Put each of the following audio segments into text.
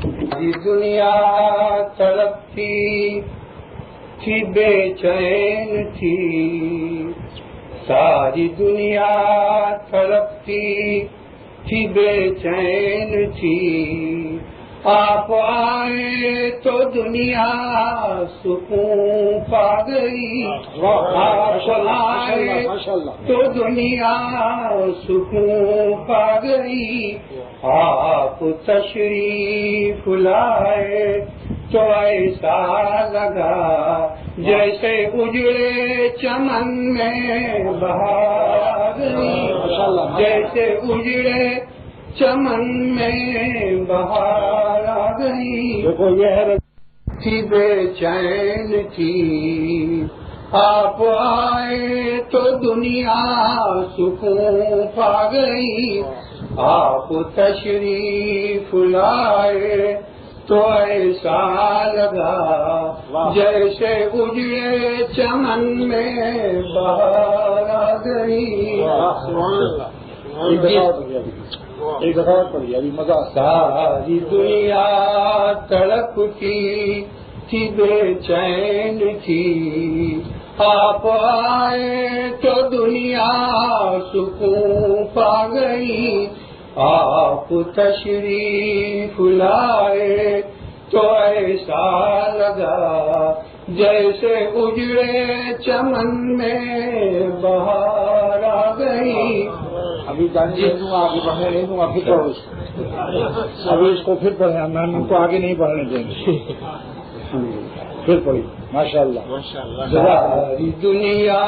یہ دنیا تڑپتی تھی بے چین تھی، ساری دنیا تڑپتی تھی بے چین تھی، آپ آئے تو دنیا سکون پا گئی، آپ آئے تو دنیا سکون پا گئی، آپ تشریف لائے تو ایسا لگا جیسے اجڑے چمن میں بہار آ گئی، جیسے اجڑے چمن میں بہار آ گئی، تھی بے چین تھی، آپ آئے تو دنیا سکون پا گئی، آپ تشریف لائے تو ایسا لگا جیسے اجڑے چمن میں بہار آ گئی۔ ایک دفعہ پڑھی ابھی مزہ۔ ساری دنیا تڑپتی تھی بے چین تھی، آپ آئے تو دنیا سکون پا گئی، آپ تشریف لائے تو ایسا لگا جیسے اجڑے چمن میں بہار آ گئی۔ ابھی جانیے آگے بڑھنے نہیں دوں گا، پھر پڑھو اس کو، ابھی اس کو پھر پڑھیں، میں ان کو آگے نہیں بڑھنے دیں گے، پھر پڑھی۔ ماشاء اللہ۔ ساری دنیا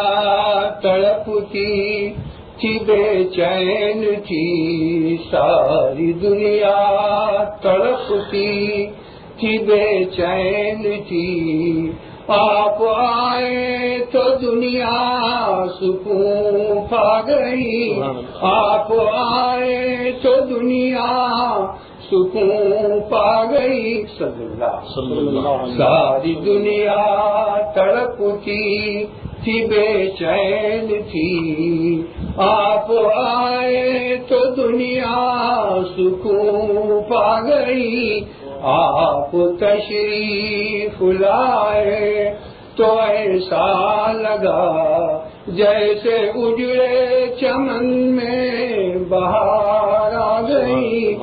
تڑپتی تھی بے چین تھی، ساری دنیا تڑپتی تھی بے چین تھی، آپ آئے تو دنیا سکون پا گئی، آپ آئے تو دنیا سکون پا گئی۔ صلی اللہ۔ ساری دنیا تڑپتی تھی بے چین تھی، آپ آئے تو دنیا سکون پا گئی، آپ تشریف لائے تو ایسا لگا جیسے اجڑے چمن میں بہار آ گئی،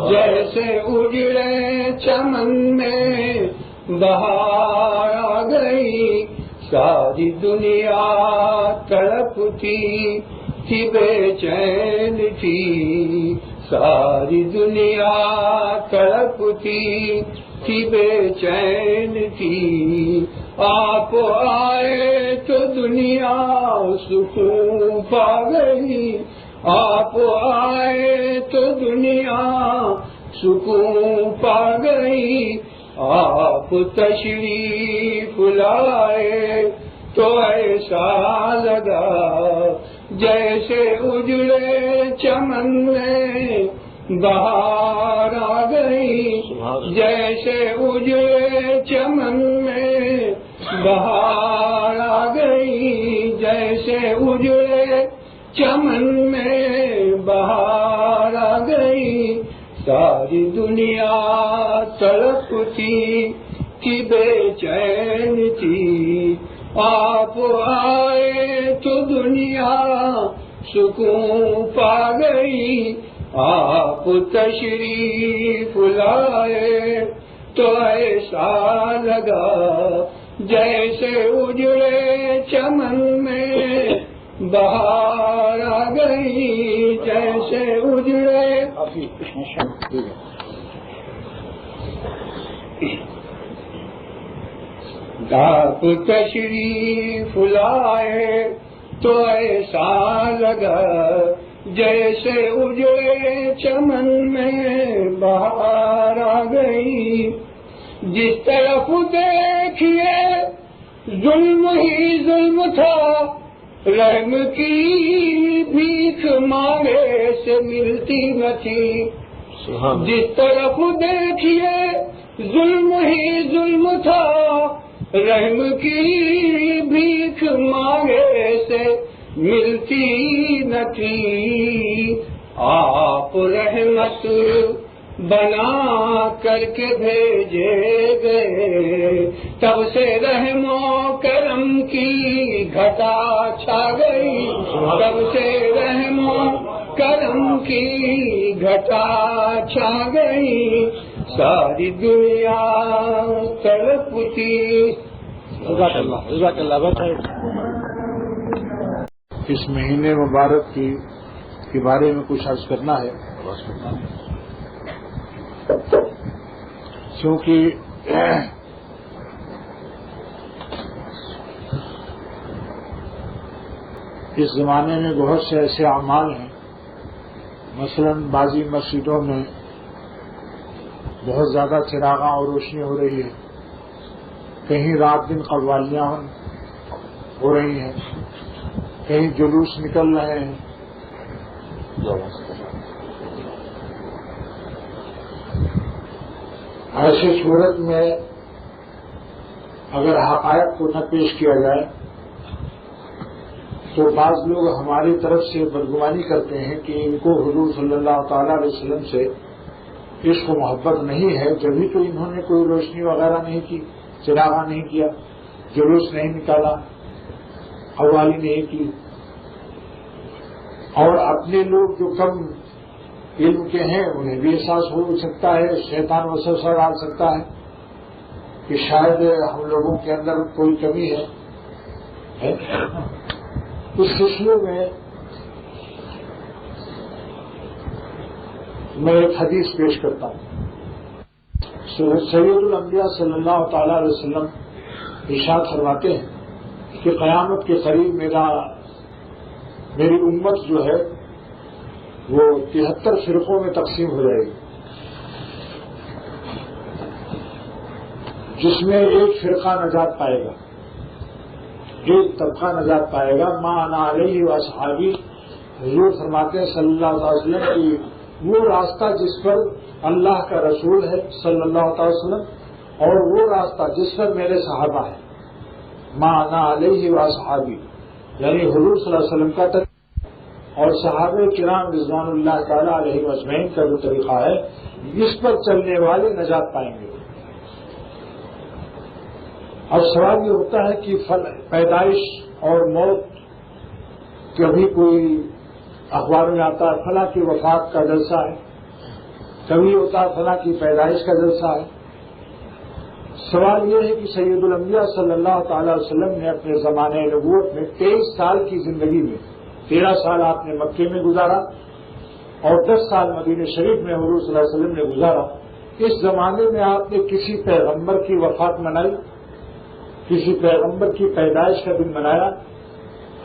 جیسے اجڑے چمن میں بہار آ گئی۔ ساری دنیا تڑپتی تھی بے چین تھی، ساری دنیا تڑپتی تھی بے چین تھی، آپ آئے تو دنیا سکون پا گئی، آپ آئے تو دنیا سکون پا گئی، آپ تشریف لائے تو ایسا لگا جیسے اجڑے چمن میں بہار آ گئی، جیسے اجڑے چمن میں بہار آ گئی، جیسے اجڑے چمن میں بہار آ گئی۔ ساری دنیا تڑپتی تھی بے چین تھی، آپ آئے تو دنیا سکون پا گئی، آپ تشریف لائے تو ایسا لگا جیسے اجڑے چمن میں بہار آ گئی، جیسے اجڑے۔ آپ تشریف لائے تو ایسا لگا جیسے اجڑے چمن میں بہار آ گئی، جس طرف دیکھیے ظلم ہی ظلم تھا، رحم کی بھیک مانگے سے ملتی نہ تھی، جس طرف دیکھیے ظلم ہی ظلم تھا، رحم کی بھیک مانگے سے ملتی نہ تھی، آپ رحمت بنا کر کے بھیجے گئے، تب سے رحم و کرم کی گھٹا چھا گئی، تب سے رحم و کرم کی گھٹا چھا گئی، ساری دنیا تڑپتی۔ جزاک اللہ۔ اس مہینے مبارک کے بارے میں کچھ عرض کرنا ہے، کیونکہ اس زمانے میں بہت سے ایسے اعمال ہیں، مثلا بعضی مسجدوں میں بہت زیادہ چراغاں اور روشنی ہو رہی ہے، کہیں رات دن قوالیاں ہو رہی ہیں، کہیں جلوس نکل رہے ہیں۔ ایسی صورت میں اگر حقائق کو نہ پیش کیا جائے تو بعض لوگ ہماری طرف سے بدگمانی کرتے ہیں کہ ان کو حضور صلی اللہ تعالی علیہ وسلم سے عشق و محبت نہیں ہے، جبھی تو انہوں نے کوئی روشنی وغیرہ نہیں کی، چراغاں نہیں کیا، جلوس نہیں نکالا، قوالی نہیں کی۔ اور اپنے لوگ جو کم علم کے ہیں انہیں بھی احساس ہو سکتا ہے، شیطان وسوسہ ڈال سکتا ہے کہ شاید ہم لوگوں کے اندر کوئی کمی ہے۔ اس سلسلے میں میں ایک حدیث پیش کرتا ہوں۔ سید الانبیاء صلی اللہ تعالی علیہ وسلم ارشاد فرماتے ہیں کہ قیامت کے قریب میری امت جو ہے وہ 73 فرقوں میں تقسیم ہو جائے گی، جس میں ایک فرقہ نجات پائے گا، ایک طبقہ نجات پائے گا۔ ما انا علیہ واصحابی، حضور فرماتے ہیں صلی اللہ علیہ وسلم کی وہ راستہ جس پر اللہ کا رسول ہے صلی اللہ علیہ وسلم، اور وہ راستہ جس پر میرے صحابہ ہیں۔ ما انا علیہ واصحابی یعنی حضور صلی اللہ علیہ وسلم کا طریقہ اور صحابہ کرام رضوان اللہ تعالی علیہ اجمعین کا جو طریقہ ہے، اس پر چلنے والے نجات پائیں گے۔ اب سوال یہ ہوتا ہے کہ پیدائش اور موت، کبھی کوئی اخبار میں آتا ہے فلاں کی وفات کا جلسہ ہے، کبھی ہوتا ہے فلاں کی پیدائش کا جلسہ ہے۔ سوال یہ ہے کہ سید الانبیاء صلی اللہ تعالی وسلم نے اپنے زمانے نبوت میں 23 سال کی زندگی میں 13 سال آپ نے مکے میں گزارا اور 10 سال مدینہ شریف میں حضور صلی اللہ علیہ وسلم نے گزارا۔ اس زمانے میں آپ نے کسی پیغمبر کی وفات منائی، کسی پیغمبر کی پیدائش کا دن منایا؟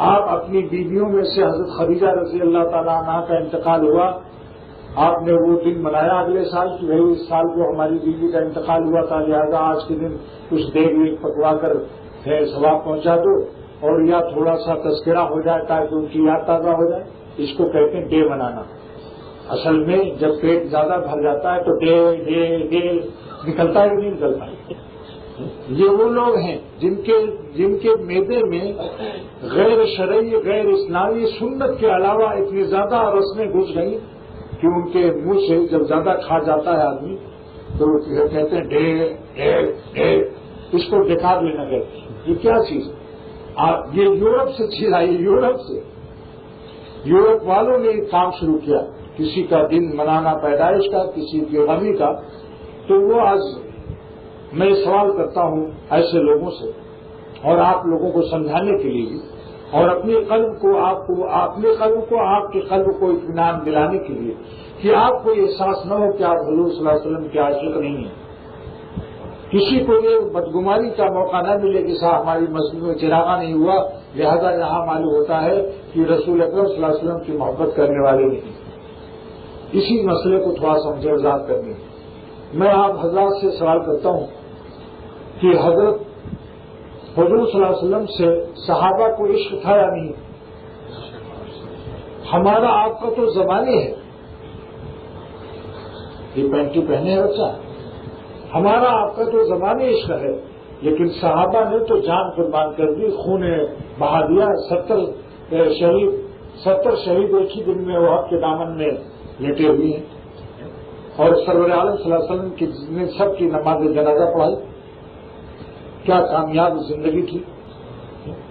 آپ اپنی بیویوں میں سے حضرت خدیجہ رضی اللہ تعالیٰ عنہا کا انتقال ہوا، آپ نے وہ دن منایا اگلے سال کہ بھائی اس سال کو ہماری بیوی کا انتقال ہوا تھا، لہذا آج کے دن کچھ دیگ ویگ پکوا کر ثواب پہنچا دو، اور یا تھوڑا سا تذکرہ ہو جائے تاکہ ان کی یاد تازہ ہو جائے۔ اس کو کہتے ہیں ڈے منانا۔ اصل میں جب پیٹ زیادہ بھر جاتا ہے تو ڈے ڈے ڈے نکلتا ہے کہ نہیں نکلتا ہے؟ یہ وہ لوگ ہیں جن کے معدے میں غیر شرعی غیر اسلامی سنت کے علاوہ اتنی زیادہ رسمیں گھس گئی کہ ان کے منہ سے جب زیادہ کھا جاتا ہے آدمی تو وہ کہتے ہیں ڈے ڈے ڈے، اس کو ڈکار لینا کہتے ہیں۔ یہ کیا چیز ہے؟ یہ یورپ سے چیز آئی، یورپ سے، یورپ والوں نے کام شروع کیا، کسی کا دن منانا پیدائش کا، کسی کی غمی کا۔ تو وہ آج میں سوال کرتا ہوں ایسے لوگوں سے اور آپ لوگوں کو سمجھانے کے لیے اور اپنے قلب کو آپ کے قلب کو اطمینان دلانے کے لیے کہ آپ کو یہ احساس نہ ہو کہ آپ حضور صلی اللہ علیہ وسلم کے عاشق نہیں ہیں۔ کسی کو یہ بدگمانی کا موقع نہ ملے کہ صاحب ہماری مسجد میں چراغا نہیں ہوا، لہذا یہاں معلوم ہوتا ہے کہ رسول اکرم صلی اللہ علیہ وسلم کی محبت کرنے والے نہیں۔ اسی مسئلے کو تھوڑا سا مجھے وضاحت کرنی ہے۔ میں آپ حضرات سے سوال کرتا ہوں کہ حضرت حضور صلی اللہ علیہ وسلم سے صحابہ کو عشق تھا یا نہیں؟ ہمارا آپ کا تو زمانے ہے، یہ پینٹی پہنے ہے بچہ، ہمارا آپ کا تو زمانے عشق ہے، لیکن صحابہ نے تو جان قربان کر دی، خون بہا دیا، 70 شہید ایک ہی دن میں وحد کے دامن میں لیٹے ہوئے ہیں۔ اور سرور عالم صلی اللہ علیہ وسلم کی جس نے سب کی نماز جنازہ پڑھائی، کیا کامیاب زندگی تھی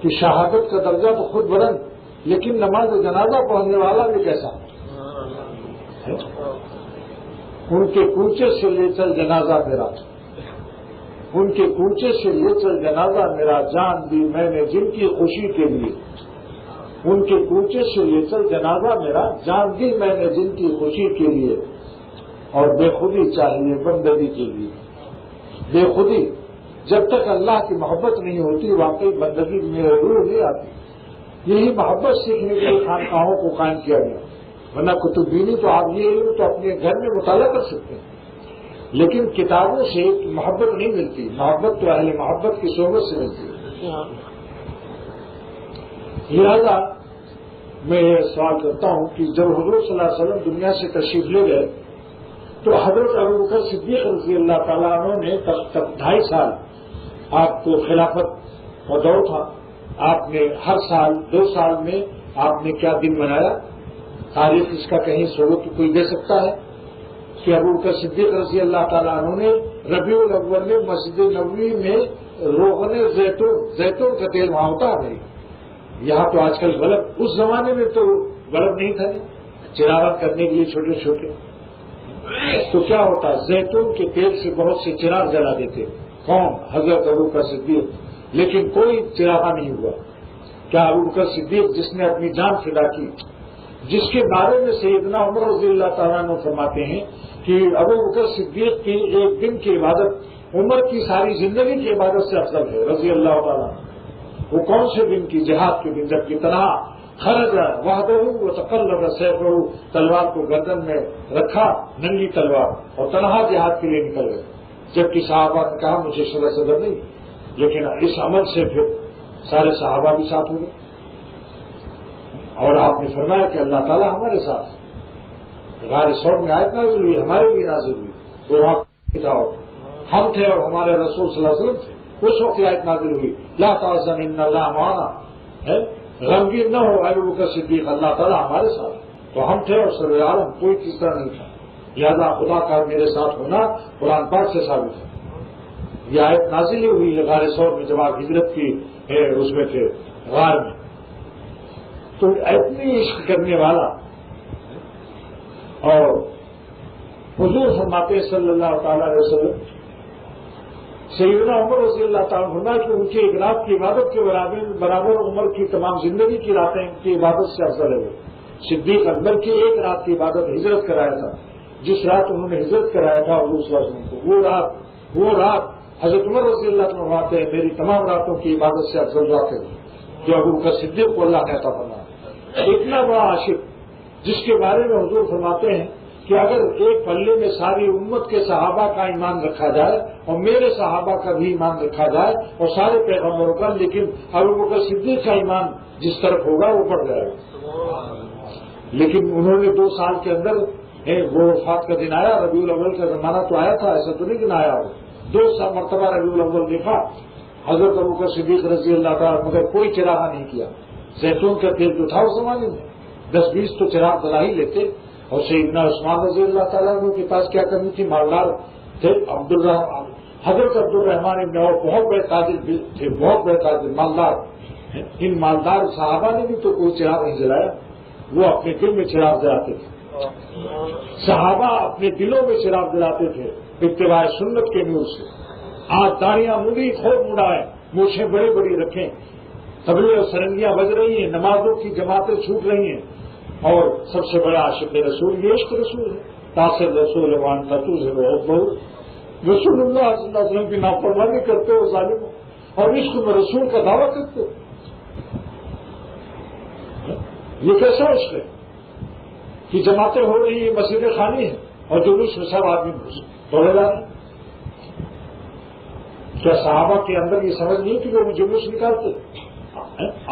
کہ شہادت کا درجہ تو خود بلند، لیکن نماز جنازہ پڑھنے والا بھی کیسا ہے؟ ان کے کوچے سے لے چل جنازہ میرا، ان کے کوچے سے لے چل جنازہ میرا، جان دی میں نے جن کی خوشی کے لیے، ان کے کوچے سے لے چل جنازہ میرا، جان دی میں نے جن کی خوشی کے لیے، اور بے خودی چاہیے بندگی کے لیے۔ بے خودی جب تک اللہ کی محبت نہیں ہوتی واقعی بندگی میں روح نہیں آتی۔ یہی محبت سیکھنے کے لیے خانقاہوں کو قائم کیا گیا، ورنہ کتب بینی تو آپ یہ تو اپنے گھر میں مطالعہ کر سکتے ہیں، لیکن کتابوں سے محبت نہیں ملتی، محبت تو اہل محبت کی صحبت سے ملتی ہے۔ لہذا میں یہ سوال کرتا ہوں کہ جب حضور صلی اللہ علیہ وسلم دنیا سے تشریف لے گئے تو حضرت ابوبکر صدیق رضی اللہ تعالیٰ عنہ نے تک 2.5 سال آپ کو خلافت کا دور تھا، آپ نے ہر سال 2 سال میں آپ نے کیا دن منایا؟ تاریخ اس کا کہیں ثبوت کوئی دے سکتا ہے کہ ابوبکر صدیق رضی اللہ تعالیٰ عنہ نے ربیع الاول میں مسجد نبوی میں روغن زیتون کا تیل وہاں ہوتا نہیں، یہاں تو آج کل بلب، اس زمانے میں تو بلب نہیں تھا چراغ کرنے کے لیے چھوٹے چھوٹے، تو کیا ہوتا زیتون کے تیل سے بہت سے چراغ جلا دیتے، کون؟ حضرت ابوبکر صدیق، لیکن کوئی چراغا نہیں ہوا۔ کیا ابوبکر صدیق جس نے اپنی جان فدا کی، جس کے بارے میں سیدنا عمر رضی اللہ تعالیٰ عنہ فرماتے ہیں کہ ابوبکر صدیق کی ایک دن کی عبادت عمر کی ساری زندگی کی عبادت سے افضل ہے رضی اللہ تعالیٰ عنہ۔ وہ کون سے دن کی؟ جہاد کے دن، جب کہ تنہا خرج وحدہ وتقلب سیفہ، تلوار کو گردن میں رکھا، ننگی تلوار، اور تنہا جہاد کے لیے نکل گئے، جبکہ صحابہ نے کہا مجھے صدر نہیں، لیکن اس عمل سے پھر سارے صحابہ بھی ساتھ ہوئے، اور آپ نے فرمایا کہ اللہ تعالیٰ ہمارے ساتھ۔ غار ثور میں آیت نازل ہوئی، ہمارے لیے نازل ہوئی، تو وہاں تھا ہم تھے اور ہمارے رسول صلی اللہ علیہ وسلم تھے، اس وقت آیت نازل ہوئی لا تحزن ان اللہ معنا، غمگین نہ ہو ابوبکر صدیق، اللہ تعالیٰ ہمارے ساتھ، تو ہم تھے اور سرور عالم کوئی تیسرا نہیں تھا، لہذا خدا کا میرے ساتھ ہونا قرآن پاک سے ثابت ہے۔ یہ آیت نازل ہوئی ہے غار ثور میں، جب آپ ہجرت کی اس میں تھے غار میں، تو اتنی عشق کرنے والا، اور حضور فرماتے صلی اللہ تعالی علیہ وسلم، سیدنا عمر رضی اللہ تعالیٰ عنہ کہ ان کی ایک رات کی عبادت کے برابر عمر کی تمام زندگی کی راتیں کی عبادت سے افضل ہے۔ صدیق اکبر کی ایک رات کی عبادت ہجرت کرایا تھا، جس رات انہوں نے ہجرت کرایا تھا حضور صلی اللہ علیہ وسلم کو، وہ رات حضرت عمر رضی اللہ عنہ فرماتے ہیں میری تمام راتوں کی عبادت سے افضل رات ہے جو ابوبکر صدیق کو اللہ نے عطا فرمایا۔ اتنا بڑا عاشق جس کے بارے میں حضور فرماتے ہیں کہ اگر ایک پلے میں ساری امت کے صحابہ کا ایمان رکھا جائے اور میرے صحابہ کا بھی ایمان رکھا جائے اور سارے پیغمبروں کا، لیکن ابوبکر صدیق کا ایمان جس طرف ہوگا وہ بڑھ جائے گا۔ لیکن انہوں نے 2 سال کے اندر وہ وفات کا دن آیا، ربیع الاول کا زمانہ تو آیا تھا، ایسا تو نہیں کہ نہ آیا ہو، 2 مرتبہ ربیع الاول دیکھا حضرت ابوبکر صدیق رضی اللہ تعالیٰ، مگر کوئی چراغ نہیں کیا۔ زیتون کا تیل جو تھا اس زمانے میں 10-20 تو چراغ جلا ہی لیتے، اور سیدنا عثمان رضی اللہ تعالیٰ عنہ کے پاس کیا کرنی تھی، مالدار تھے، حضرت عبد الرحمان ابن عوف بہت بڑے تاجر تھے، بہت بڑے تاجر مالدار، ان مالدار صحابہ نے بھی تو کوئی چراغ نہیں جلایا، وہ اپنے دل میں چراغ جلاتے تھے، صحابہ اپنے دلوں میں چراغ جلاتے تھے اتباع سنت کے نور سے۔ آج داڑیاں مڈی خوب مڈائیں، مونچھیں بڑی بڑی رکھیں، طبلے اور سرنگیاں بج رہی ہیں، نمازوں کی جماعتیں چھوٹ رہی ہیں، اور سب سے بڑا عاشق رسول یہ عشق رسول ہے، تاثر رسول وان تطوز ہے بہت بہت، رسول اللہ صلی اللہ علیہ وسلم کی نافرمانی کرتے ہو ظالموں، اور عشق میں رسول کا دعویٰ کرتے ہو، یہ کیسا عشق ہے کہ جماعتیں ہو رہی ہیں، مسجدیں خالی ہیں، اور جلوس میں سب آدمی دوڑے جا رہے ہیں۔ کیا صحابہ کے اندر یہ سمجھ نہیں کہ وہ جلوس نکالتے؟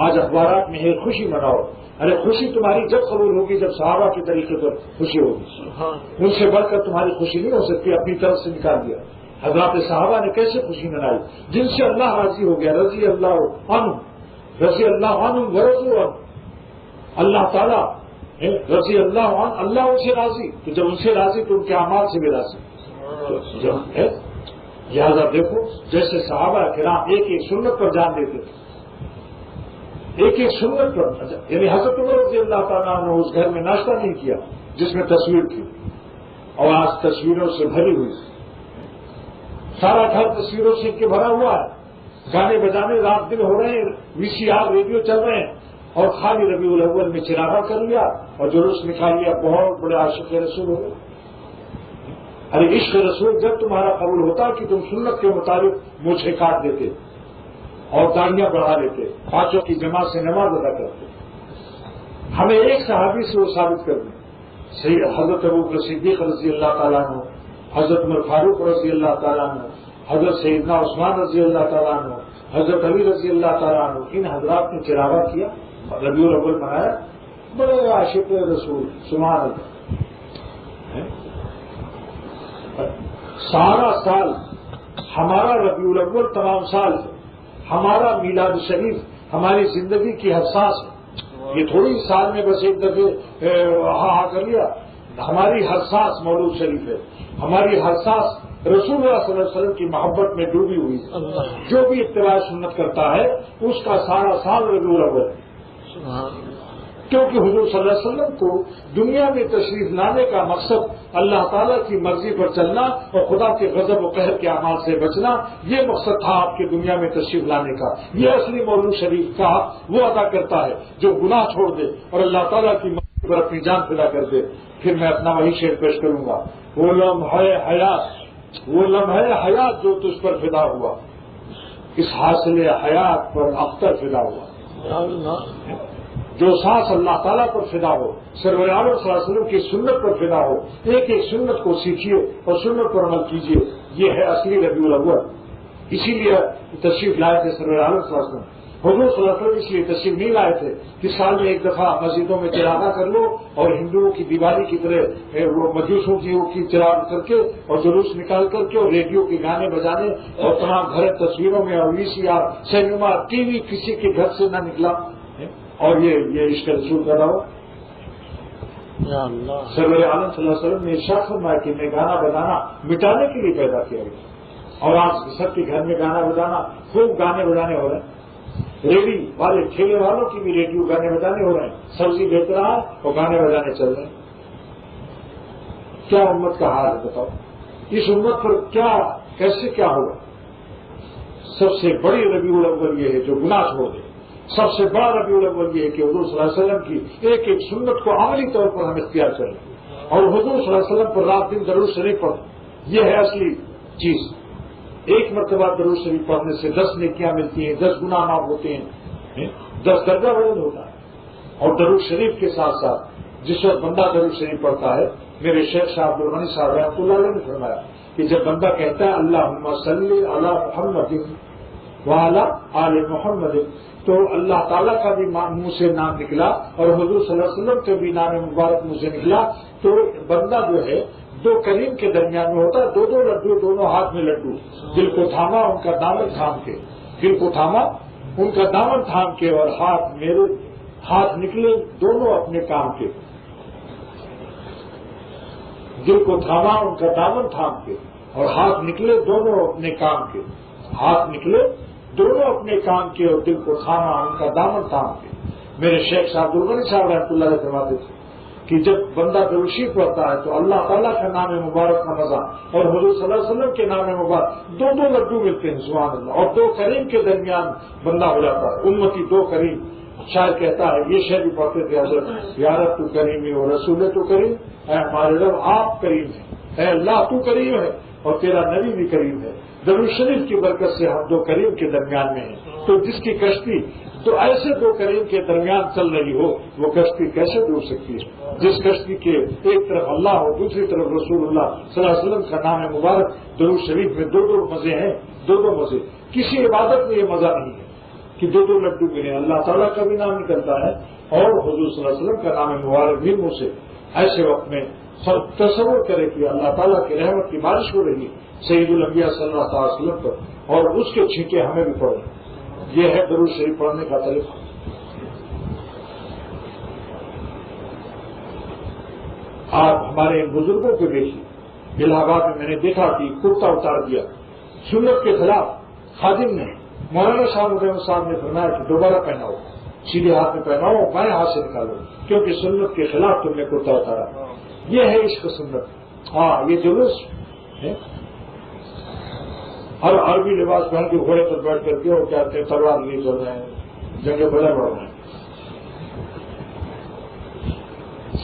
آج اخبارات میں ہے خوشی مناؤ، ارے خوشی تمہاری جب قبول ہوگی جب صحابہ کے طریقے پر خوشی ہوگی، ان سے بڑھ کر تمہاری خوشی نہیں ہو سکتی، اپنی طرف سے نکال دیا۔ حضرات صحابہ نے کیسے خوشی منائی، جن سے اللہ راضی ہو گیا، رضی اللہ عنہ ورضوا عنہ، اللہ تعالیٰ رضی اللہ عنہ، اللہ ان سے راضی، تو جب ان سے راضی تو ان کے اعمال سے بھی راضی. لہٰذا دیکھو جیسے صحابہ کرام ایک ایک سنت پر جان دیتے تھے، ایک ایک سنت پر. یعنی حضرت عمر رضی اللہ تعالیٰ نے اس گھر میں ناشتہ نہیں کیا جس میں تصویر تھی، اور آج تصویروں سے بھری ہوئی، سارا گھر تصویروں سے کے بھرا ہوا ہے. گانے بجانے رات دن ہو رہے ہیں، وی سی آر ریڈیو چل رہے ہیں، اور خالی ربیع الاول میں چراغا کر لیا اور جلوس نکال لیا، بہت بڑے عاشق رسول ہو گئے. ارے عشق رسول جب تمہارا قبول ہوتا کہ تم سنت کے مطابق مونچھیں کاٹ دیتے اور داڑیاں بڑھا لیتے، پانچوں کی جماعت سے نماز ادا کرتے. ہمیں ایک صحابی سے وہ ثابت کر دیں، صحیح حضرت ابوبکر صدیق رضی اللہ تعالیٰ عنہ، حضرت عمر فاروق رضی اللہ تعالیٰ عنہ، حضرت سیدنا عثمان رضی اللہ تعالیٰ عنہ، حضرت علی رضی اللہ تعالیٰ عنہ، ان حضرات نے چراغا کیا، ربیع الاول منایا، بڑے عاشق رسول. سبحان اللہ. سارا سال ہمارا ربیع الاول تمام سال ہے، ہمارا میلاد شریف ہماری زندگی کی حساس ہے. یہ تھوڑی سال میں بس ایک دفعے ہاں کر لیا. ہماری ہر سانس مولود شریف ہے، ہماری ہر سانس رسول اللہ صلی اللہ علیہ وسلم کی محبت میں ڈوبی ہوئی ہے. جو بھی اتباع سنت کرتا ہے اس کا سارا سال ربیع الاول ہے، کیونکہ حضور صلی اللہ علیہ وسلم کو دنیا میں تشریف لانے کا مقصد اللہ تعالیٰ کی مرضی پر چلنا اور خدا کے غضب و قہر کے اعمال سے بچنا، یہ مقصد تھا آپ کے دنیا میں تشریف لانے کا. یہ اصلی مولود شریف کا وہ ادا کرتا ہے جو گناہ چھوڑ دے اور اللہ تعالیٰ کی مرضی پر اپنی جان فدا کر دے. پھر میں اپنا وہی شعر پیش کروں گا، وہ لمحہ حیات جو تجھ پر فدا ہوا، اس حاصل حیات پر اختر فدا ہوا. جو سانس اللہ تعالیٰ پر فدا ہو، سرور عالم صلی اللہ علیہ وسلم کی سنت پر فدا ہو، ایک ایک سنت کو سیکھیے اور سنت پر عمل کیجیے، یہ ہے اصلی ربیع الاول. اسی لیے تشریف لائے تھے سرور عالم صلی اللہ علیہ وسلم. حضور صلی اللہ علیہ وسلم اس لیے تشریف نہیں لائے تھے کہ سال میں ایک دفعہ مسجدوں میں چراغا کر لو اور ہندوؤں کی دیوالی کی طرح وہ مجوسوں کی چراغ کر کے اور جلوس نکال کر کے اور ریڈیو کے گانے بجانے اور تمام گھر تصویروں میں اور V C R cinema T V کسی کے گھر سے نہ نکلا، اور یہ عشق رسول کا رہا. سرور عالم صلی اللہ علیہ وسلم نے ارشاد فرمایا کہ میں گانا بجانا مٹانے کے لیے پیدا کیا گیا، اور آج سب کے گھر میں گانا بجانا، خوب گانے بجانے ہو رہے ہیں. ریڈی والے ٹھیلے والوں کی بھی ریڈیو گانے بجانے ہو رہے ہیں، سبزی بیچ رہا ہے اور گانے بجانے چل رہے ہیں. کیا امت کا حال ہے بتاؤ؟ اس امت پر کیسے کیا ہوگا؟ سب سے بڑی ربیع الاول یہ ہے جو گناہ چھوڑ دے. سب سے بڑا ربیع الاول یہ ہے کہ حضور صلی اللہ علیہ وسلم کی ایک ایک سنت کو عملی طور پر ہم اختیار کریں اور حضور صلی اللہ علیہ وسلم پر رات دن درود شریف پڑھیں. یہ ہے اصلی چیز. ایک مرتبہ درود شریف پڑھنے سے 10 نیکیاں ملتی ہیں، 10 گناہ معاف ہوتے ہیں، 10 درجہ بلند ہوتا ہے. اور درود شریف کے ساتھ ساتھ جس وقت بندہ درود شریف پڑھتا ہے، میرے شیخ شاہ عبدالغنی صاحب رحمۃ اللہ علیہ نے فرمایا کہ جب بندہ کہتا ہے اللہم صلی علی محمد وعلی آل محمد، تو اللہ تعالیٰ کا بھی منہ سے نام نکلا اور حضور صلی اللہ علیہ وسلم کا بھی نام مبارک منہ سے نکلا. تو بندہ جو ہے دو کریم کے درمیان میں ہوتا ہے، دو لڈو، دونوں ہاتھ میں لڈو. دل کو تھاما ان کا دامن تھام کے، دل کو تھاما ان کا دامن تھام کے، اور ہاتھ نکلے دونوں اپنے کام کے. دل کو تھاما ان کا دامن تھام کے اور ہاتھ نکلے دونوں اپنے کام کے. ہاتھ نکلے دونوں اپنے کام کے اور دل کو تھاما ان کا دامن تھام کے. میرے شیخ صاحب عبدالغنی صاحب رحمۃ اللہ علیہ فرماتے تھے کہ جب بندہ درود شریف پڑھتا ہے تو اللہ تعالیٰ کا نام مبارک کا مزہ اور حضور صلی اللہ علیہ وسلم کے نام مبارک دو لڈو ملتے ہیں، سبحان اللہ. اور دو کریم کے درمیان بندہ ہو جاتا ہے. امتی دو کریم. شاعر کہتا ہے، یہ شعر بھی پڑھتے تھے حضرت، یا رب تو کریمی اور رسول تو کریم، اے ہمارے رب آپ کریم ہیں، اے اللہ تو کریم ہے اور تیرا نبی بھی کریم ہے. درود شریف کی برکت سے ہم دو کریم کے درمیان میں ہیں. تو جس کی کشتی تو ایسے دو کریم کے درمیان چل رہی ہو، وہ کشتی کیسے ڈوب سکتی ہے؟ جس کشتی کے ایک طرف اللہ ہو، دوسری طرف رسول اللہ صلی اللہ علیہ وسلم کا نام مبارک. درود شریف میں دو مزے ہیں، دو مزے. کسی عبادت میں یہ مزہ نہیں ہے کہ دو لڈو ملیں. اللہ تعالیٰ کا بھی نام نکلتا ہے اور حضور صلی اللہ علیہ وسلم کا نام مبارک بھی منہ سے. ایسے وقت میں سب تصور کرے کہ اللہ تعالیٰ کی رحمت کی بارش ہو رہی ہے سید الانبیاء صلی اللہ علیہ وسلم پر، اور اس کے چھینکے ہمیں بھی پڑھیں. یہ ہے درود شریف پڑھنے کا طریقہ. آپ ہمارے ان بزرگوں کو دیکھیے، الہ آباد میں میں نے دیکھا کہ کرتا اتار دیا، سنت کے خلاف خادم نے، مولانا صاحب صاحب نے فرمایا کہ دوبارہ پہناؤ، سیدھے ہاتھ میں پہناؤ، بائیں ہاتھ سے نکالو، کیونکہ سنت کے خلاف تم نے کرتا اتارا۔ یہ ہے عشق سنت۔ ہاں یہ جلوس ہے، ہر عربی لباس پہن کے گھوڑے پر بیٹھ کر کے اور کہتے ہیں تلوار نہیں چل رہے ہیں، جنگیں بدل رہے ہیں۔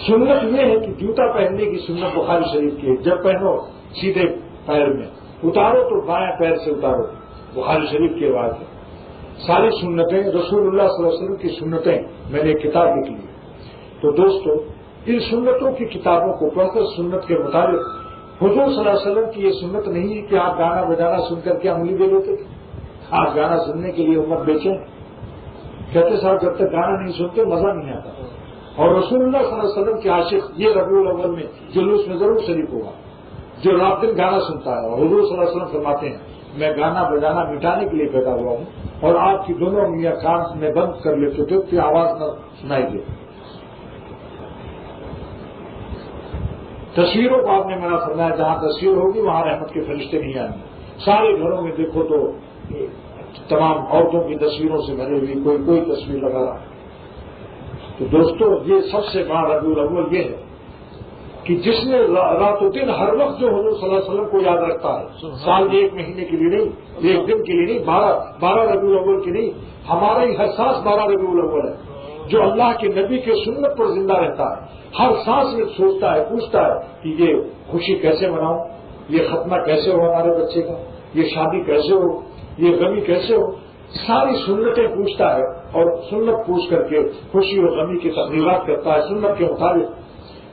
سنت یہ ہے کہ جوتا پہننے کی سنت بخاری شریف کی ہے، جب پہنو سیدھے پیر میں، اتارو تو بائیں پیر سے اتارو، بخاری شریف کی روایت ہے۔ ساری سنتیں رسول اللہ صلی اللہ علیہ وسلم کی سنتیں میں نے ایک کتاب لکھی ہے۔ تو دوستو ان سنتوں کی کتابوں کو پڑھ کر سنت کے مطابق، حضور صلی اللہ علیہ وسلم کی یہ سنت نہیں ہے کہ آپ گانا بجانا سن کر کے انگلی دے دیتے، آپ گانا سننے کے لیے امت بیچیں، کہتے صاحب جب تک گانا نہیں سنتے مزہ نہیں آتا۔ اور رسول اللہ صلی اللہ علیہ وسلم کے عاشق یہ ربیع الاول میں جلوس میں ضرور شریک ہوگا جو رات دن گانا سنتا ہے۔ اور حضور صلی اللہ علیہ وسلم فرماتے ہیں میں گانا بجانا مٹانے کے لیے پیدا ہوا ہوں، اور آپ کی دونوں انگلیاں کان میں بند کر لیتے تھے کہ آواز نہ سنائی دے۔ تصویروں کو آپ نے منع فرمایا، جہاں تصویر ہوگی وہاں رحمت کے فرشتے نہیں آئیں گے۔ سارے گھروں میں دیکھو تو تمام عورتوں کی تصویروں سے بھری ہوئی کوئی تصویر لگا رہا ہے۔ تو دوستو یہ سب سے بڑا ربیع الاول یہ ہے کہ جس نے رات و دن ہر وقت جو حضور صلی اللہ علیہ وسلم کو یاد رکھتا ہے، سال ایک مہینے کے لیے نہیں، ایک دن کے لیے نہیں، 12 ربیع الاول کے نہیں، ہمارا ہی ہر سانس 12 ربیع الاول ہے۔ جو اللہ کے نبی کے سنت پر زندہ رہتا ہے، ہر سانس میں سوچتا ہے، پوچھتا ہے کہ یہ خوشی کیسے مناؤں، یہ ختمہ کیسے ہو ہمارے بچے کا، یہ شادی کیسے ہو، یہ غمی کیسے ہو، ساری سنتیں پوچھتا ہے، اور سنت پوچھ کر کے خوشی اور غمی کی تقریرات کرتا ہے سنت کے مطابق۔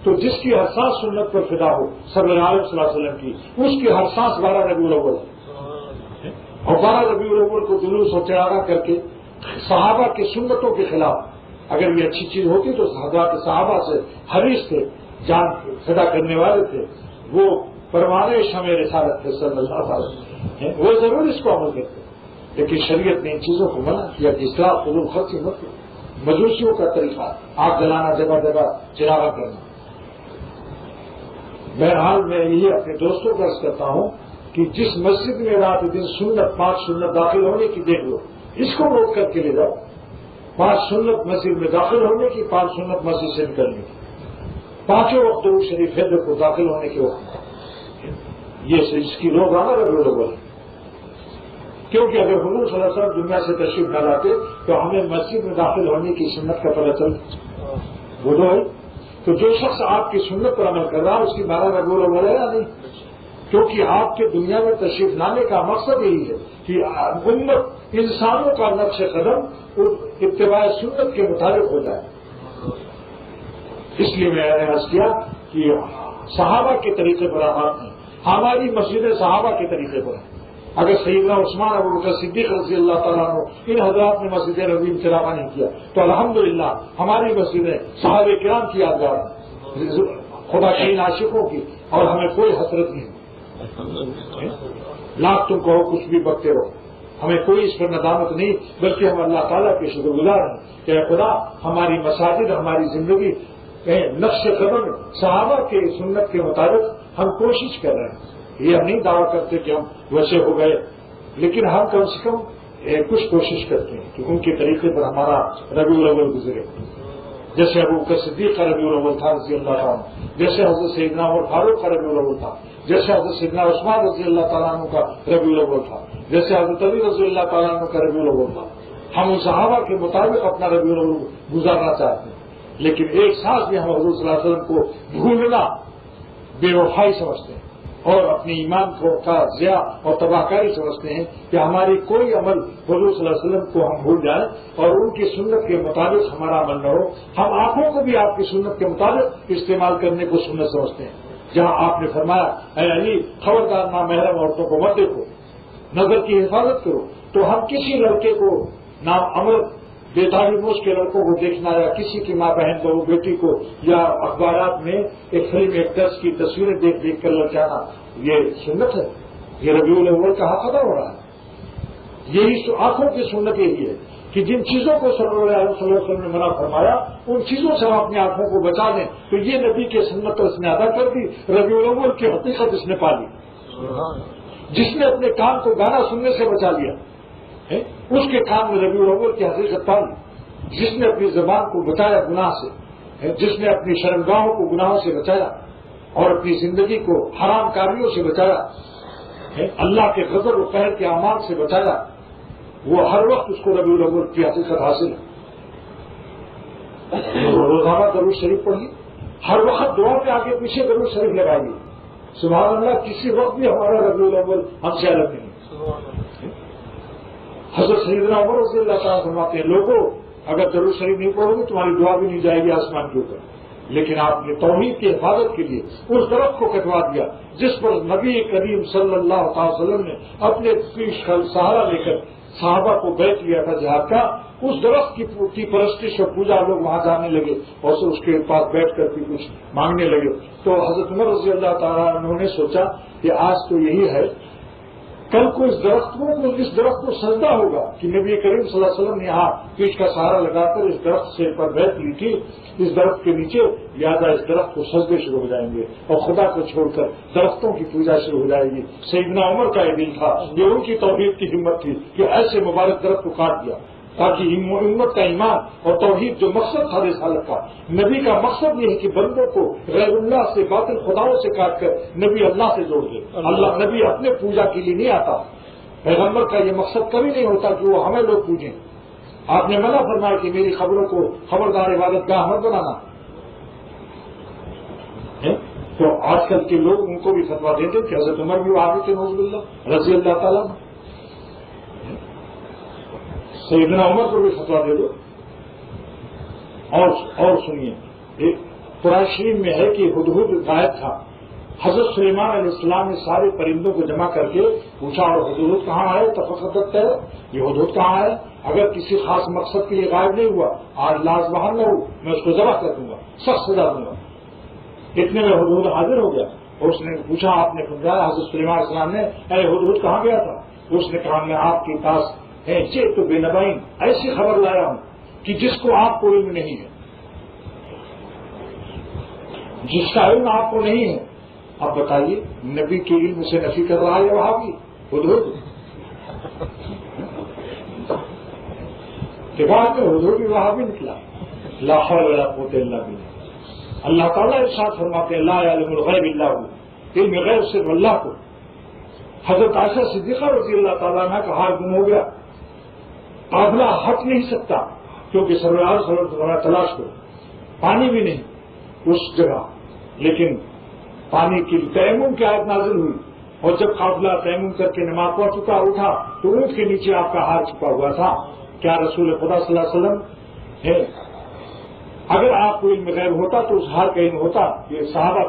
تو جس کی ہر سانس سنت پر فدا ہو صلی اللہ علیہ وسلم کی، اس کی ہر سانس 12 ربیع الاول ہے۔ اور 12 ربیع الاول کو جلوس اور چڑھانا کر کے صحابہ کی سنتوں کے خلاف، اگر یہ اچھی چیز ہوتی تو حضرات صحابہ سے حریص تھے، جان فدا کرنے والے تھے، وہ پروانے شمع رسالت تھے صلی اللہ علیہ وسلم، وہ ضرور اس کو عمل کرتے، لیکن شریعت نے ان چیزوں کو منع کیا کہ اسراف فضول خرچی مت کرو۔ مجوسیوں کا طریقہ آگ جلانا، جگہ جگہ چراغاں کرنا۔ بہرحال میں یہ اپنے دوستوں کو عرض کرتا ہوں کہ جس مسجد میں رات دن سنت 5 سنت داخل ہونے کی دیکھ لو، اس کو روک کر کے لے جاؤ، 5 سنت مسجد میں داخل ہونے کی، 5 سنت مسجد سے نکلنے کی، 5 وقت درود شریف ہے کو داخل ہونے کے وقت، یہ اس کی روزانہ ربیع الاول ہے۔ کیونکہ اگر حضور صلی اللہ علیہ وسلم دنیا سے تشریف نہ لاتے تو ہمیں مسجد میں داخل ہونے کی سنت کا پتہ چلتا، وہ تو ہے۔ تو جو شخص آپ کی سنت پر عمل کر رہا ہے اس کی 12 ربیع الاول ہے یا نہیں؟ کیونکہ آپ کے دنیا میں تشریف لانے کا مقصد یہی ہے کہ امت انسانوں کا نقش قدم اتباع سنت کے مطابق ہو جائے۔ اس لیے میں نے عرض کیا کہ صحابہ کے طریقے پر آباد ہیں، ہماری مسجد صحابہ کے طریقے پر ہیں۔ اگر سیدنا عثمان ابو بکر صدیق رضی اللہ تعالیٰ عنہ ان حضرات نے مسجد نبوی میں چراغاں نہیں کیا تو الحمدللہ ہماری مسجدیں صحابہ کرام کی یادگار ہیں، خدا کے ان عاشقوں کی، اور ہمیں کوئی حسرت نہیں، لاکھ تم کہو کچھ بھی بکتے رہو، ہمیں کوئی اس پر ندامت نہیں، بلکہ ہم اللہ تعالیٰ کے شکر گزار ہیں کہ اے خدا ہماری مساجد، ہماری زندگی نقش قدم صحابہ کے سنت کے مطابق ہم کوشش کر رہے ہیں۔ یہ ہم نہیں دعویٰ کرتے کہ ہم ویسے ہو گئے، لیکن ہم کم سے کم کچھ کوشش کرتے ہیں کہ ان کے طریقے پر ہمارا ربیع الاول گزرے، جیسے ابو بکر صدیق کا ربیع الاول تھا رضی اللہ تعالیٰ عنہ، جیسے حضرت سیدنا عمر فاروق کا ربیع الاول تھا، جیسے حضرت سیدنا عثمان رضی اللہ تعالیٰ عنہ کا ربیع الاول تھا، جیسے حضرت علی رضی اللہ تعالیٰ عنہ کا ربیع الاول تھا۔ ہم ان صحابہ کے مطابق اپنا ربیع الاول گزارنا چاہتے ہیں، لیکن ایک ساتھ بھی ہم حضور صلی اللہ علیہ وسلم کو بھولنا بے وفائی سمجھتے ہیں، اور اپنے ایمان کا ضیاع اور تباہ کاری سمجھتے ہیں کہ ہماری کوئی عمل حضور صلی اللہ علیہ وسلم کو ہم بھول جائیں اور ان کی سنت کے مطابق ہمارا عمل نہ ہو۔ ہم آنکھوں کو بھی آپ کی سنت کے مطابق استعمال کرنے کو سنت سمجھتے ہیں، جہاں آپ نے فرمایا اے علی خبردار نامحرم عورتوں کو مت دیکھو، نظر کی حفاظت کرو، تو ہم کسی لڑکے کو ناعمل بے داڑھی موچھ کے لڑکوں کو دیکھنا، یا کسی کی ماں بہن بہو بیٹی کو، یا اخبارات میں ایک فلم ایکٹرس کی تصویریں دیکھ دیکھ کر لڑکانا، یہ سنت ہے، یہ ربیع الاول کا حق ادا ہو رہا ہے۔ یہی آنکھوں کی سنت یہی ہے کہ جن چیزوں کو صلی اللہ علیہ وسلم نے منع فرمایا ان چیزوں سے ہم اپنی آنکھوں کو بچا دیں تو یہ نبی کی سنت اس نے ادا کر دی. ربیع الاول کی حقیقت اس نے پا لی. جس نے اپنے کان کو گانا سننے سے بچا لیا اس کے کان میں ربیع الاول کی حقیقت پا لی. جس نے اپنی زبان کو بچایا گناہ سے، جس نے اپنی شرمگاہوں کو گناہوں سے بچایا اور اپنی زندگی کو حرام کاریوں سے بچایا، اللہ کے غضب و قہر کے اعمال سے بچایا، وہ ہر وقت اس کو ربیع الاول کی حقیقت حاصل ہے. روزانہ درود شریف پڑھیے، ہر وقت دعا کے آگے پیچھے درود شریف لگائیے. سبحان اللہ، کسی وقت بھی ہمارا ربیع الاول ہم سے الگ نہیں. حضرت سیدنا عمر رضی اللہ تعالیٰ فرماتے ہیں لوگوں اگر درود شریف نہیں پڑھو گے تمہاری دعا بھی نہیں جائے گی آسمان کے اوپر. لیکن آپ نے توحید کی حفاظت کے لیے اس درخت کو کٹوا دیا جس پر نبی کریم صلی اللہ تعالی وسلم نے اپنے پیش سہارا لے کر صحابہ کو بیعت لیا تھا جہاد کا. اس درخت کی پرستش اور پوجا لوگ وہاں جانے لگے اور اس کے پاس بیٹھ کر بھی کچھ مانگنے لگے. تو حضرت عمر رضی اللہ تعالیٰ انہوں نے سوچا کہ آج تو یہی ہے، کل کو اس درخت کو سجدہ ہوگا کہ نبی کریم صلی اللہ علیہ وسلم نے یہاں پیش کا سہارا لگا کر اس درخت سے پر بیعت لی تھی. اس درخت کے نیچے لہٰذا اس درخت کو سجدے شروع ہو جائیں گے اور خدا کو چھوڑ کر درختوں کی پوجا شروع ہو جائے گی. سیدنا عمر کا یہ دل تھا، یہ ان کی توحید کی ہمت تھی کہ ایسے مبارک درخت کو کاٹ دیا تاکہ امت کا ایمان اور توحید جو مقصد تھا رسالت کا، نبی کا مقصد یہ ہے کہ بندوں کو غیر اللہ سے باطل خداؤں سے کاٹ کر نبی اللہ سے جوڑ دے. اللہ نبی اپنے پوجا کے لیے نہیں آتا، پیغمبر کا یہ مقصد کبھی نہیں ہوتا کہ وہ ہمیں لوگ پوجیں. آپ نے منع فرمایا کہ میری خبروں کو خبردار عبادت گاہ مت بنانا. تو آج کل کے لوگ ان کو بھی فتوا دیتے کہ حضرت عمر بھی وہابی تھے نعوذ باللہ رضی اللہ تعالیٰ. سیدنا عمر کو بھی فتوا دے دو. اور سنیے، قرآن شریف میں ہے کہ ہدہد غائب تھا. حضرت سلیمان علیہ السلام نے سارے پرندوں کو جمع کر کے پوچھا اور ہدہد کہاں ہے؟ تفقدت ہے یہ ہدہد کہاں ہے؟ اگر کسی خاص مقصد کے لیے غائب نہیں ہوا آج لاز بہان نہ ہو میں اس کو ذبح کر دوں گا، سخت سزا دوں گا. اتنے میں ہدہد حاضر ہو گیا اور اس نے پوچھا آپ نے سمجھایا حضرت سلیمان علیہ السلام نے اے ہدہد کہاں گیا تھا؟ اس نے کہا میں آپ کے پاس تو بے نبائن ایسی خبر لایا ہوں کہ جس کو آپ کو علم نہیں ہے، جس کا علم آپ کو نہیں ہے. اب بتائیے نبی کے علم سے نفی کر رہا ہے وہابی ہدہد کے بعد میں ہدہد بھی وہابی نکلا. لا حول ولا قوت الا باللہ. اللہ تعالیٰ ارشاد فرماتے ہیں لا یعلم الغیب الا ہو، علم غیب صرف اللہ کو. حضرت عائشہ صدیقہ رضی اللہ تعالیٰ عنہ کا حال گم ہو گیا، قافلہ ہٹ نہیں سکتا کیونکہ سرور صلی اللہ علیہ وسلم تلاش کرو، پانی بھی نہیں اس جگہ. لیکن پانی کی تیمم کی آیت نازل ہوئی اور جب قافلہ تیمم کر کے نماز پڑھ چکا اٹھا تو اونٹ کے نیچے آپ کا ہار چھپا ہوا تھا. کیا رسول خدا صلی اللہ علیہ وسلم ہے؟ اگر آپ کو علم غیب ہوتا تو اس ہار کا علم ہوتا. یہ صحابہ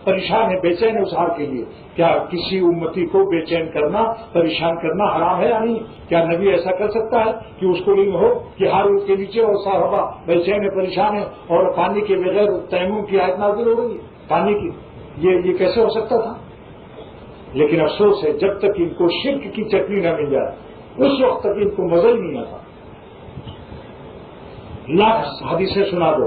پریشان ہے، بے چین ہے اس ہار کے لیے. کیا کسی امتی کو بے چین کرنا، پریشان کرنا حرام ہے یا نہیں؟ کیا نبی ایسا کر سکتا ہے کہ اس کو علم ہو کہ ہار اس کے نیچے اور صحابہ بے چین ہے، پریشان ہے اور پانی کے بغیر تیمم کی آیت نازل ہو رہی ہے پانی کی؟ یہ کیسے ہو سکتا تھا؟ لیکن افسوس ہے جب تک ان کو شرک کی چٹنی نہ مل جائے اس وقت تک ان کو مزہ ہی نہیں آتا. لاکھ حدیثیں سنا دو،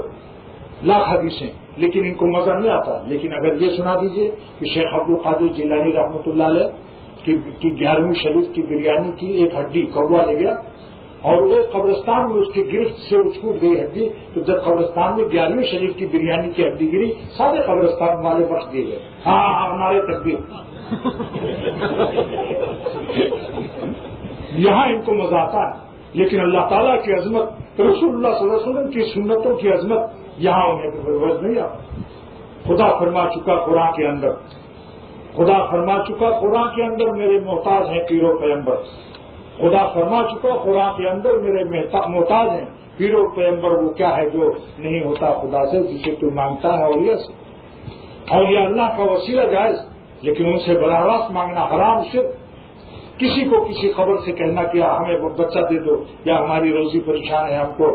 لاکھ حدیثیں، لیکن ان کو مزہ نہیں آتا. لیکن اگر یہ سنا دیجئے کہ شیخ عبد القادر جیلانی رحمۃ اللہ علیہ کی 11ویں شریف کی بریانی کی ایک ہڈی کوا لے گیا اور وہ قبرستان میں اس کی گرفت سے اچھوٹ گئی ہڈی، تو جب قبرستان میں 11ویں شریف کی بریانی کی ہڈی گری سارے قبرستان والے بخش دیے گئے. ہاں ہمارے تکبیر. یہاں ان کو مزہ آتا ہے لیکن اللہ تعالیٰ کی عظمت، رسول اللہ صلی اللہ علیہ وسلم کی سنتوں کی عظمت یہاں انہیں بروز نہیں آتا. خدا فرما چکا قرآن کے اندر، خدا فرما چکا قرآن کے اندر میرے محتاج ہیں پیر و پیغمبر. خدا فرما چکا قرآن کے اندر میرے محتاج ہیں پیر و پیغمبر. وہ کیا ہے جو نہیں ہوتا خدا سے، جسے تو مانگتا ہے اولیاء سے. اولیاء اللہ کا وسیلہ جائز لیکن ان سے براہ راست مانگنا حرام. صرف کسی کو کسی خبر سے کہنا کہ ہمیں بچہ دے دو یا ہماری روزی پریشان ہے ہم کو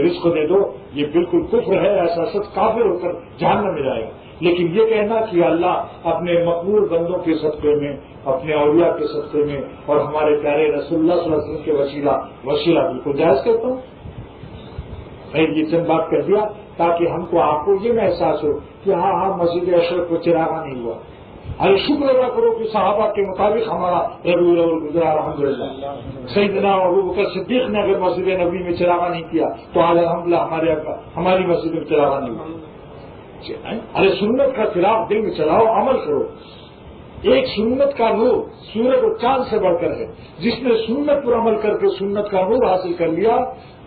رزق دے دو، یہ بالکل کفر ہے. ایسا سچ کافر ہو کر جہنم میں جائے گا. لیکن یہ کہنا کہ اللہ اپنے مقبول بندوں کے صدقے میں، اپنے اولیاء کے صدقے میں اور ہمارے پیارے رسول اللہ صلی اللہ علیہ وسلم کے وسیلہ بالکل جائز کرتا ہوں. میں یہ چند بات کر دیا تاکہ ہم کو آپ کو یہ احساس ہو کہ ہاں مسجد اشرف کو چراغا نہیں ہوا. ارے شکر ادا کرو کہ صحابہ کے مطابق ہمارا ربیع الاول گزرا الحمدللہ. سیدنا ابوبکر صدیق نے اگر مسجد نبوی میں چراغا نہیں کیا تو آج الحمدللہ ہماری مسجد میں چراغا نہیں ہوا. ارے سنت کا چراغ دل میں چلاؤ، عمل کرو. ایک سنت کا نور سورج اور چاند سے بڑھ کر ہے. جس نے سنت پر عمل کر کے سنت کا نور حاصل کر لیا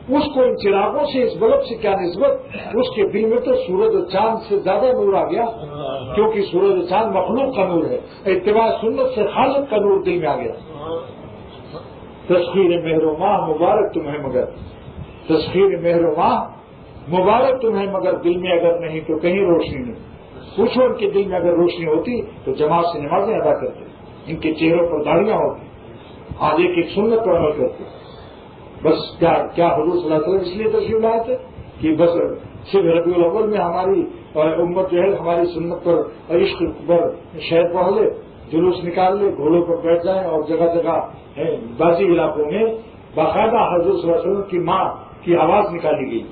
اس کو ان چراغوں سے، اس بلب سے کیا نسبت؟ اس کے دل میں تو سورج اور چاند سے زیادہ نور آ گیا، کیونکہ سورج اور چاند مخلوق کا نور ہے. اتباع سنت سے خالق کا نور دل میں آ گیا. تسخیر مہر و ماہ مبارک تمہیں مگر، تسخیر مہر و ماہ مبارک تمہیں مگر، دل میں اگر نہیں تو کہیں روشنی نہیں. پوچھو ان کے دل میں اگر روشنی ہوتی تو جماعت سے نمازیں ادا کرتے، ان کے چہروں پر داڑیاں ہوتی، آج ایک سنت پر عمل کرتے. بس کیا حضور صلی اللہ علیہ وسلم اس لیے تشریف لائے تھے کہ بس صرف ربیع الاول میں ہماری امت جو ہے ہماری سنت پر عشق پر شہر پڑھ لے، جلوس نکال لے، گھوڑوں پر بیٹھ جائیں اور جگہ جگہ بعضی علاقوں میں باقاعدہ حضور صلی اللہ علیہ وسلم کی ماں کی آواز نکالی گئی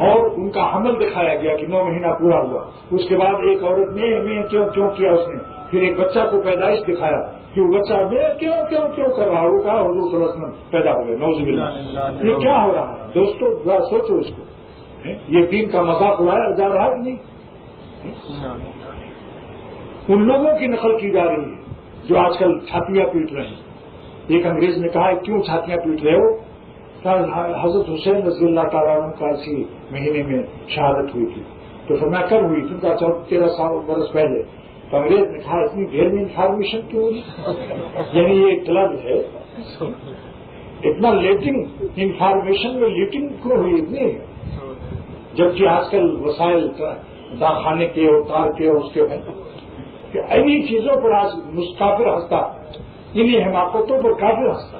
اور ان کا حمل دکھایا گیا کہ 9 مہینہ پورا ہوا. اس کے بعد ایک عورت نے کیوں کیا اس نے، پھر ایک بچہ کو پیدائش دکھایا کہ وہ بچہ میں کیوں کر رہا ہوں، کہا حضور صلی اللہ علیہ وسلم پیدا ہو گئے. نعوذ باللہ. یہ کیا ہو رہا ہے دوستو؟ ذرا سوچو اس کو. یہ دین کا مذاق اڑایا جا رہا ہے کہ نہیں؟ ان لوگوں کی نقل کی جا رہی ہے جو آج کل چھاتیاں پیٹ رہے ہیں. ایک انگریز نے کہا کیوں چھاتیاں پیٹ رہے ہو؟ حضرت حسین رضی اللہ تعالیٰ عنہ کا اسی مہینے میں شہادت ہوئی تھی. تو فرمایا کب ہوئی تھی؟ 13 برس پہلے. تو انگریز نے کہا اتنی دیر میں انفارمیشن کیوں ہوئی؟ یعنی یہ اطلاع ہے اتنا لیٹنگ انفارمیشن میں لیٹنگ کیوں ہوئی اتنی؟ جبکہ آج کل وسائل داخانے کے اور تار کے اور اس کے کہ انہی چیزوں پر آج کافر ہنستا، انہی حماقتوں پر کافر ہنستا.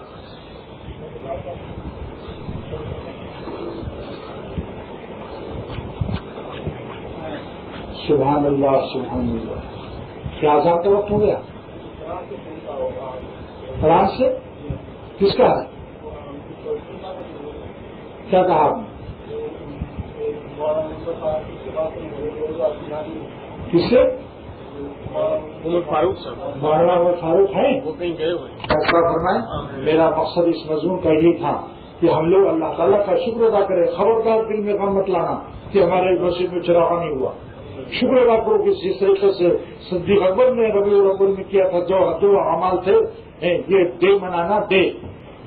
سبحان اللہ سبحان اللہ. کیا آزاد کا وقت ہو گیا؟ قرآن سے کس کا ہے؟ کیا کہا آپ نے؟ کس سے؟ مولانا عمر فاروق ہیں. فیصلہ فرمائیں. میرا مقصد اس مضمون کا یہی تھا کہ ہم لوگ اللہ تعالیٰ کا شکر ادا کریں. خبردار دل میں غم مت لانا کہ ہمارے مسجد میں چراغا نہیں ہوا. شکر ادا کرو کہ جس طریقے سے صدیق اکبر نے ربیع الاول میں کیا تھا جو اعمال تھے. یہ ڈے منانا، ڈے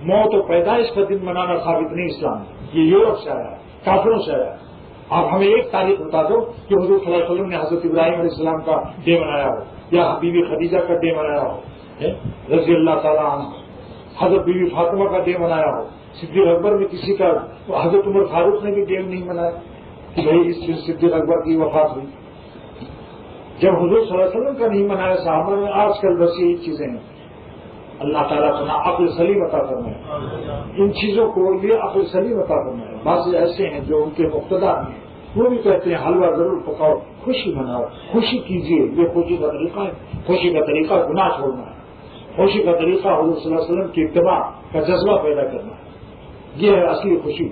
موت و پیدائش کا دن منانا ثابت نہیں اسلام میں. یہ یورپ سے آیا ہے، کافروں سے آیا ہے. آپ ہمیں ایک تاریخ بتا دو کہ حضور صلی اللہ علیہ وسلم نے حضرت ابراہیم علیہ السلام کا ڈے منایا ہو یا بیوی خدیجہ کا ڈے منایا ہو رضی اللہ تعالیٰ عنہ، حضرت بیوی فاطمہ کا ڈے منایا ہو. صدیق اکبر میں کسی کا، حضرت عمر فاروق نے بھی ڈے نہیں منایا کہ بھائی اس دن صدیق اکبر کی وفات ہوئی. جب حضور صلی اللہ علیہ وسلم کا نہیں منایا صحابہ میں، آج کل بس یہی چیزیں ہیں. اللہ تعالیٰ کو عقل سلیم عطا کرنا ہے. ان چیزوں کو لیے عقل سلیم عطا کرنا ہے. بعض ایسے ہیں جو ان کے مقتدا ہیں، وہ بھی کہتے ہیں حلوہ ضرور پکاؤ، خوشی مناؤ، خوشی کیجیے. یہ خوشی کا طریقہ ہے. خوشی کا طریقہ گناہ چھوڑنا ہے. خوشی کا طریقہ حضور صلی اللہ علیہ وسلم کی اتباع کا جذبہ پیدا کرنا ہے. یہ ہے اصلی خوشی.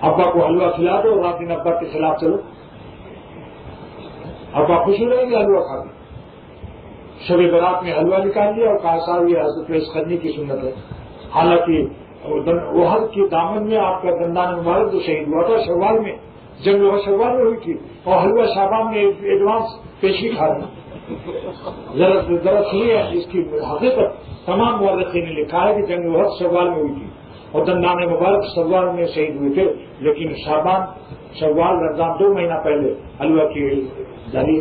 ابا کو حلوہ کھلا دو اور رات دن ابا کے خلاف چلو، ابا خوش ہو رہیں گے حلوہ کھا کے. شب برات میں حلوہ نکال لیا اور کہا صاحب یہ حضرت پیش کرنے کی سنت ہے. حالانکہ وحد کے دامن میں آپ کا دندان مبارک جو شہید ہوا تھا شوال میں، جنگ شوال میں ہوئی تھی، اور حلوہ شعبان میں ایڈوانس پیشی کھا رہی. ذرا سنیے اس کی حقیقت. تمام مورخین نے لکھا ہے کہ جنگ وحد شوال میں ہوئی تھی اور دندان مبارک شوال میں شہید ہوئے تھے، لیکن شعبان شوال رمضان 2 مہینہ پہلے حلوہ کی جاری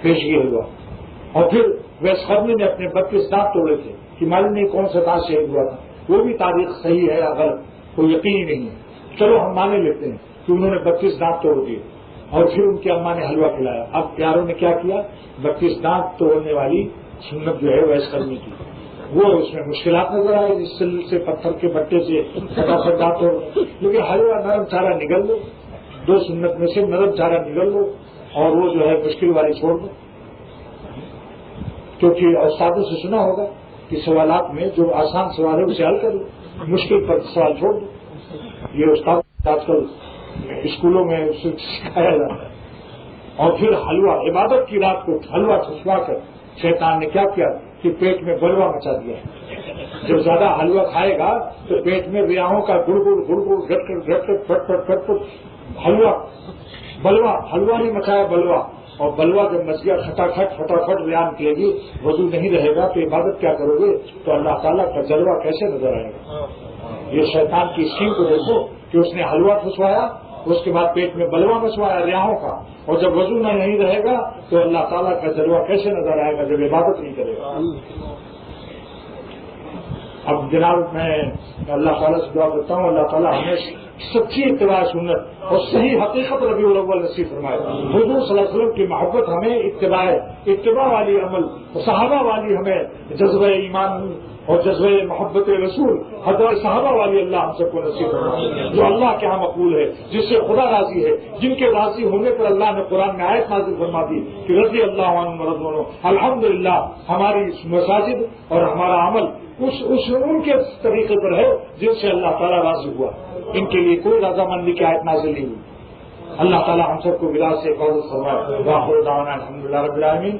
پیشگی حلوہ. اور پھر ویس خدمی نے اپنے 32 دانت توڑے تھے کہ معلوم نہیں کون سا دانت شہید ہوا تھا. وہ بھی تاریخ صحیح ہے یا غلط کوئی یقین ہی نہیں ہے. چلو ہم مانے لیتے ہیں کہ انہوں نے 32 دانت توڑ دیے اور پھر ان کی اماں نے حلوہ کھلایا. اب پیاروں نے کیا کیا؟ 32 دانت توڑنے والی سنت جو ہے ویس خدمی کی، وہ اس میں مشکلات نظر آئے. اس سل سے پتھر کے بٹے سے فٹافٹ دانت توڑ، لیکن حلوہ نرم چارہ نگل لو. 2 سنت میں سے نرم چارہ نگل لو اور وہ جو ہے مشکل والی چھوڑ دو، کیونکہ استادوں سے سنا ہوگا کہ سوالات میں جو آسان سوال ہے اسے حل کر لو، مشکل پر سوال چھوڑ دو. یہ استاد آج کل اسکولوں میں سکھایا جاتا ہے. اور پھر حلوہ، عبادت کی رات کو حلوہ چھسوا کر شیطان نے کیا کیا کہ پیٹ میں بلوا مچا دیا. جب زیادہ حلوہ کھائے گا تو پیٹ میں ریاحوں کا گڑ گڑ گڑ گڑ گٹ کر گٹ کر پٹ پٹ پٹ پٹ حلوہ بلوا، حلوہ نہیں مچایا بلوا. اور بلوا جب مچ گیا کھٹاکھٹ ریاح نکلے گی، وضو نہیں رہے گا تو عبادت کیا کرو گے؟ تو اللہ تعالیٰ کا جلوہ کیسے نظر آئے گا؟ یہ شیطان کی اسکیم کو دیکھو کہ اس نے حلوہ پھنسوایا، اس کے بعد پیٹ میں بلوا مچوایا ریاحوں کا، اور جب وضو نہیں رہے گا تو اللہ تعالیٰ کا جلوہ کیسے نظر آئے گا جب عبادت نہیں کرے گا؟ اب جناب میں اللہ تعالیٰ سے دعا کرتا ہوں، اللہ تعالیٰ ہمیں سچی اتباع سنت اور صحیح حقیقت ربیع الاول نصیب فرمائے. حضور صلی اللہ علیہ وسلم کی محبت ہمیں اتباع والی عمل، صحابہ والی ہمیں جذبہ ایمان اور جذبہ محبت رسول حضرت صحابہ والی اللہ ہم سب کو نصیب فرمائے، جو اللہ کے ہاں مقبول ہے، جس سے خدا راضی ہے، جن کے راضی ہونے پر اللہ نے قرآن میں آیت نازل فرما دی کہ رضی اللہ عنہم ورضوا عنہ. الحمدللہ ہماری مساجد اور ہمارا عمل ان کے طریقے پر ہے جن سے اللہ تعالیٰ راضی ہوا. ان کے لیے کوئی رضامندی کی آیت نازل نہیں ہوئی. اللہ تعالیٰ ہم سب کو بلا سے حفاظت فرمائے. وآخر دعوانا الحمدللہ رب العالمین.